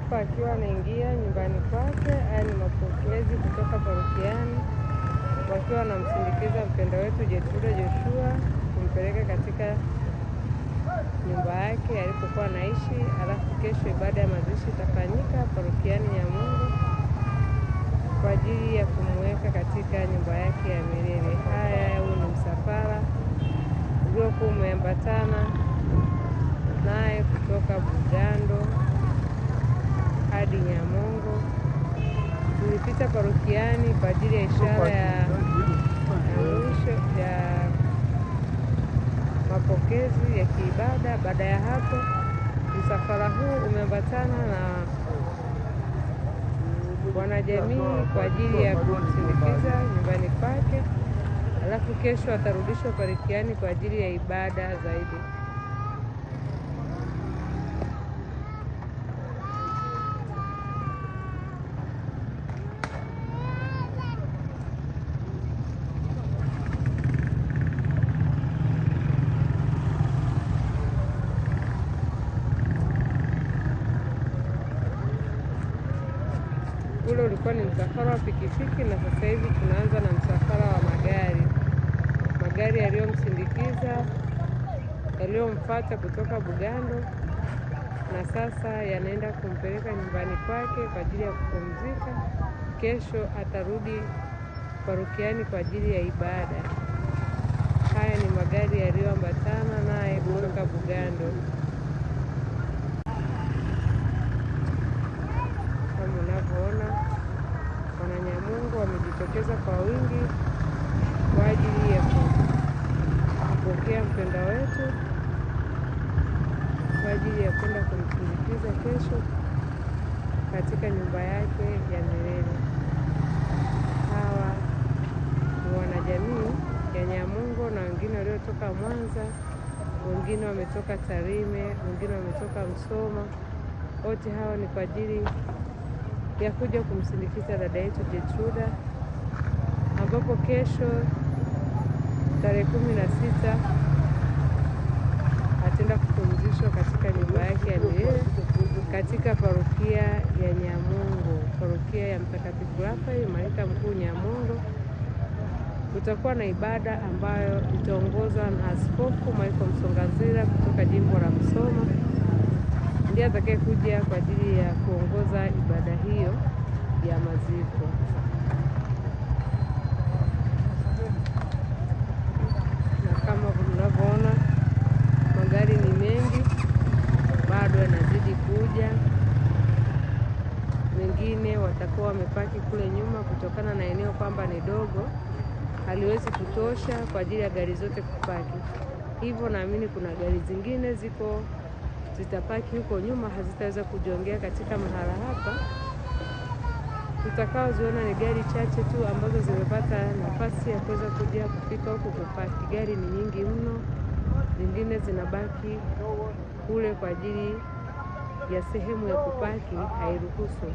hapa akiwa anaingia nyumbani kwake. Haya ni mapokezi kutoka parokiani wakiwa wanamsindikiza mpendwa wetu Jetruda Joshua kumpeleka katika nyumba yake alipokuwa anaishi. Alafu kesho ibada ya mazishi itafanyika parokiani Nyamongo kwa ajili ya kumweka katika nyumba yake ya milele. Haya, huu ni msafara uliokuwa umeambatana naye kutoka Bugando hadi Nyamongo. Tulipita parokiani kwa ajili ya ishara ya mwisho ya mapokezi ya kiibada. Baada ya hapo, msafara huu umeambatana na wanajamii kwa ajili ya kumsindikiza nyumbani kwake. Alafu kesho atarudishwa parokiani kwa ajili ya ibada zaidi. Ule ulikuwa ni msafara wa pikipiki, na sasa hivi tunaanza na msafara wa magari yaliyomsindikiza, yaliyomfuata kutoka Bugando, na sasa yanaenda kumpeleka nyumbani kwake kwa ajili ya kupumzika. Kesho atarudi parokiani kwa ajili ya ibada. Haya ni magari yaliyoambatana naye kutoka Bugando. Kama unavyoona, Wananyamongo wamejitokeza kwa wingi kwa ajili ya kupokea mpendwa wetu, kwa ajili ya kwenda kumsindikiza kesho katika nyumba yake ya milele. Hawa ni wanajamii ya Nyamongo na wengine waliotoka Mwanza, wengine wametoka Tarime, wengine wametoka Msoma. Wote hawa ni kwa ajili ya kuja kumsindikiza dada yetu Jetruda, ambapo kesho tarehe 16 ataenda kupumzishwa katika nyumba yake ya milele katika parokia ya Nyamongo, parokia ya Mtakatifu Rafael Malaika Mkuu Nyamongo. Kutakuwa na ibada ambayo itaongozwa na Askofu Michael Msongazira kutoka jimbo la Msoma. Ndiye atakaye kuja kwa ajili ya kuongoza ibada hiyo ya maziko. Na kama mnavyoona, magari ni mengi, bado yanazidi kuja. Wengine watakuwa wamepaki kule nyuma kutokana na eneo kwamba ni dogo, haliwezi kutosha kwa ajili ya gari zote kupaki. Hivyo naamini kuna gari zingine zitapaki huko nyuma, hazitaweza kujiongea katika mahala hapa. Tutakaoziona ni gari chache tu ambazo zimepata nafasi ya kuweza kuja kufika huku kupaki. Gari ni nyingi mno, zingine zinabaki kule kwa ajili ya sehemu ya kupaki hairuhusu.